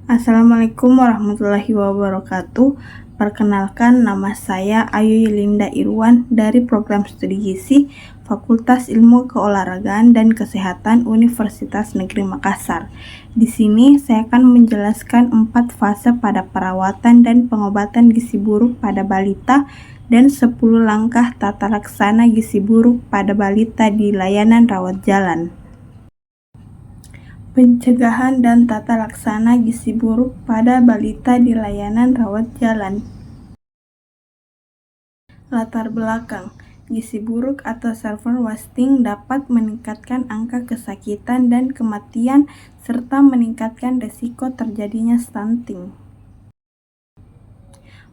Assalamualaikum warahmatullahi wabarakatuh. Perkenalkan, nama saya Ayu Linda Irwan dari Program Studi Gizi Fakultas Ilmu Keolahragaan dan Kesehatan Universitas Negeri Makassar. Di sini saya akan menjelaskan 4 fase pada perawatan dan pengobatan gizi buruk pada balita dan 10 langkah tata laksana gizi buruk pada balita di layanan rawat jalan. Pencegahan dan tata laksana gizi buruk pada balita di layanan rawat jalan. Latar belakang, gizi buruk atau silver wasting dapat meningkatkan angka kesakitan dan kematian serta meningkatkan risiko terjadinya stunting.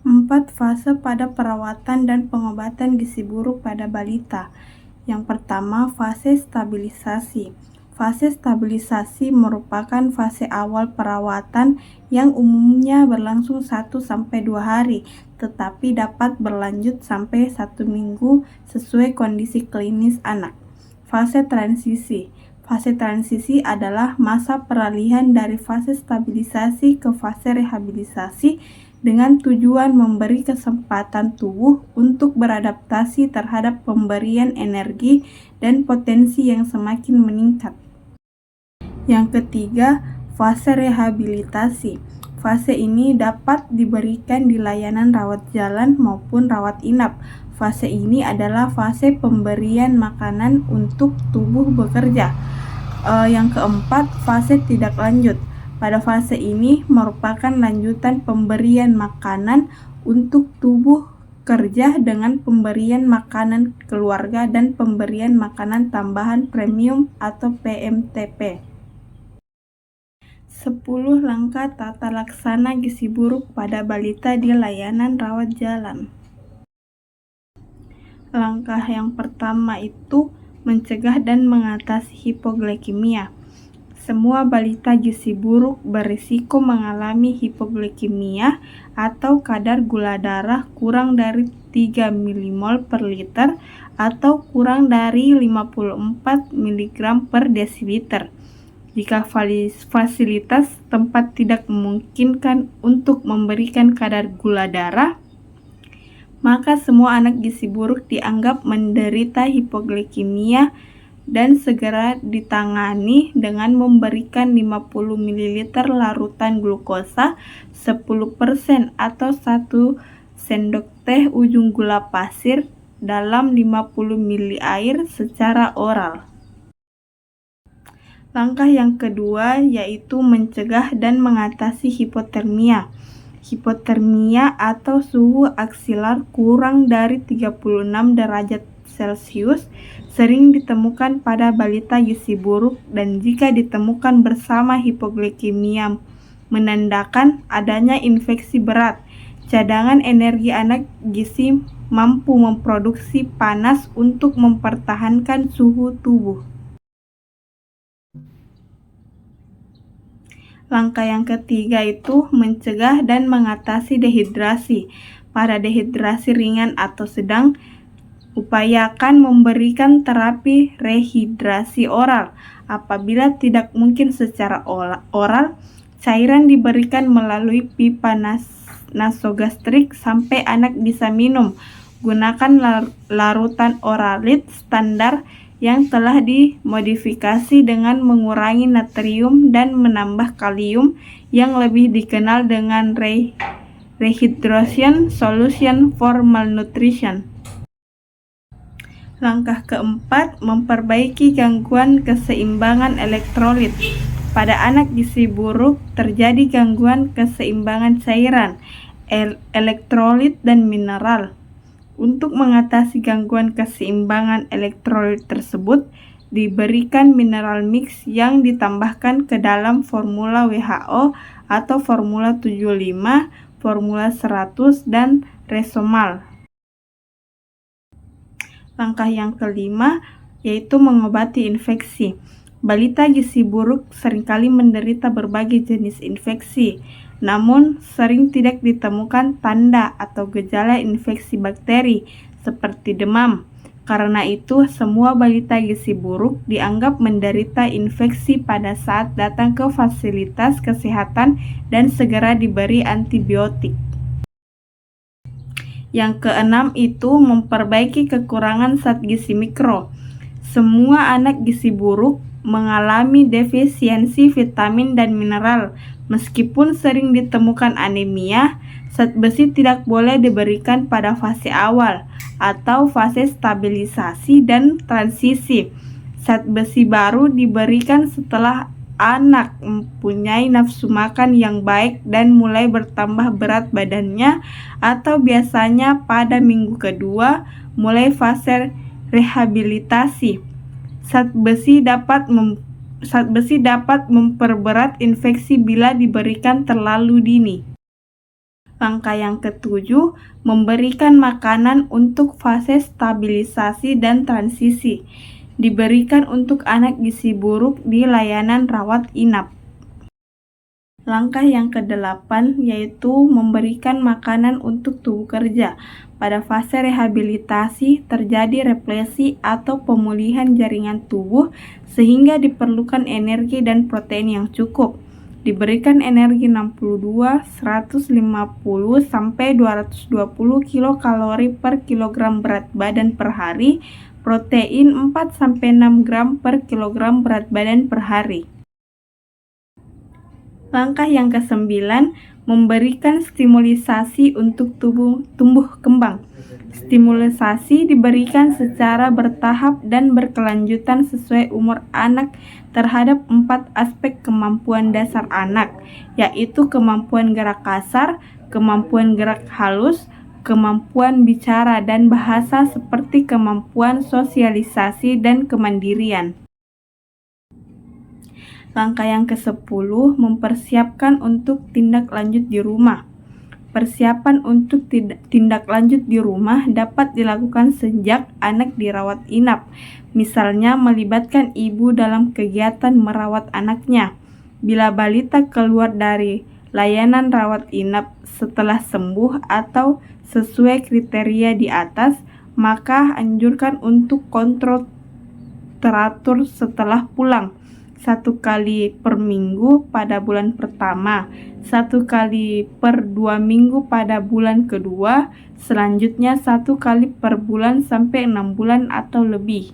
4 fase pada perawatan dan pengobatan gizi buruk pada balita. Yang pertama, fase stabilisasi. Fase stabilisasi merupakan fase awal perawatan yang umumnya berlangsung 1-2 hari, tetapi dapat berlanjut sampai 1 minggu sesuai kondisi klinis anak. Fase transisi. Fase transisi adalah masa peralihan dari fase stabilisasi ke fase rehabilitasi dengan tujuan memberi kesempatan tubuh untuk beradaptasi terhadap pemberian energi dan potensi yang semakin meningkat. Yang ketiga, fase rehabilitasi. Fase ini dapat diberikan di layanan rawat jalan maupun rawat inap. Fase ini adalah fase pemberian makanan untuk tubuh bekerja. Yang keempat, fase tidak lanjut. Pada fase ini merupakan lanjutan pemberian makanan untuk tubuh kerja dengan pemberian makanan keluarga dan pemberian makanan tambahan premium atau PMTP. 10 langkah tata laksana gizi buruk pada balita di layanan rawat jalan. Langkah yang pertama itu mencegah dan mengatasi hipoglikemia. Semua balita gizi buruk berisiko mengalami hipoglikemia atau kadar gula darah kurang dari 3 mmol per liter atau kurang dari 54 mg per desiliter. Jika fasilitas tempat tidak memungkinkan untuk memberikan kadar gula darah, maka semua anak gizi buruk dianggap menderita hipoglikemia dan segera ditangani dengan memberikan 50 ml larutan glukosa 10% atau 1 sendok teh ujung gula pasir dalam 50 ml air secara oral. Langkah yang kedua yaitu mencegah dan mengatasi hipotermia. Hipotermia atau suhu aksilar kurang dari 36 derajat Celcius sering ditemukan pada balita gizi buruk dan jika ditemukan bersama hipoglikemia menandakan adanya infeksi berat. Cadangan energi anak gizi mampu memproduksi panas untuk mempertahankan suhu tubuh. Langkah yang ketiga itu mencegah dan mengatasi dehidrasi. Pada dehidrasi ringan atau sedang, upayakan memberikan terapi rehidrasi oral. Apabila tidak mungkin secara oral, cairan diberikan melalui pipa nasogastrik sampai anak bisa minum. Gunakan larutan oralit standar yang telah dimodifikasi dengan mengurangi natrium dan menambah kalium yang lebih dikenal dengan rehydration solution for malnutrition. Langkah keempat, memperbaiki gangguan keseimbangan elektrolit. Pada anak gizi buruk terjadi gangguan keseimbangan cairan, elektrolit dan mineral. Untuk mengatasi gangguan keseimbangan elektrolit tersebut, diberikan mineral mix yang ditambahkan ke dalam formula WHO atau formula 75, formula 100, dan Resomal. Langkah yang kelima yaitu mengobati infeksi. Balita gizi buruk seringkali menderita berbagai jenis infeksi, namun sering tidak ditemukan tanda atau gejala infeksi bakteri seperti demam, Karena itu, semua balita gizi buruk dianggap menderita infeksi pada saat datang ke fasilitas kesehatan dan segera diberi antibiotik. Yang keenam itu memperbaiki kekurangan zat gizi mikro. Semua anak gizi buruk mengalami defisiensi vitamin dan mineral. Meskipun sering ditemukan anemia, zat besi tidak boleh diberikan pada fase awal atau fase stabilisasi dan transisi. Zat besi baru diberikan setelah anak mempunyai nafsu makan yang baik dan mulai bertambah berat badannya, atau biasanya pada minggu kedua mulai fase rehabilitasi. Zat besi dapat memperberat infeksi bila diberikan terlalu dini. Langkah yang ketujuh, memberikan makanan untuk fase stabilisasi dan transisi. Diberikan untuk anak gizi buruk di layanan rawat inap. Langkah yang kedelapan yaitu memberikan makanan untuk tubuh kerja. Pada fase rehabilitasi terjadi replesi atau pemulihan jaringan tubuh sehingga diperlukan energi dan protein yang cukup. Diberikan energi 62, 150 sampai 220 kilokalori per kilogram berat badan per hari, protein 4 sampai 6 gram per kilogram berat badan per hari. Langkah yang kesembilan, memberikan stimulisasi untuk tumbuh kembang. Stimulisasi diberikan secara bertahap dan berkelanjutan sesuai umur anak terhadap 4 aspek kemampuan dasar anak, yaitu kemampuan gerak kasar, kemampuan gerak halus, kemampuan bicara dan bahasa seperti kemampuan sosialisasi dan kemandirian. Langkah yang ke-10, mempersiapkan untuk tindak lanjut di rumah. Persiapan untuk tindak lanjut di rumah dapat dilakukan sejak anak dirawat inap, misalnya melibatkan ibu dalam kegiatan merawat anaknya. Bila balita keluar dari layanan rawat inap setelah sembuh atau sesuai kriteria di atas, maka anjurkan untuk kontrol teratur setelah pulang. 1 kali per minggu pada bulan pertama, 1 kali per 2 minggu pada bulan kedua, selanjutnya 1 kali per bulan sampai 6 bulan atau lebih.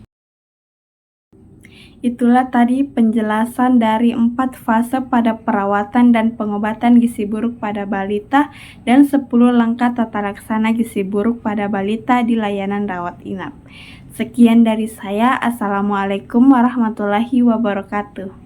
Itulah tadi penjelasan dari 4 fase pada perawatan dan pengobatan gizi buruk pada balita dan 10 langkah tata laksana gizi buruk pada balita di layanan rawat inap. Sekian dari saya. Assalamualaikum warahmatullahi wabarakatuh.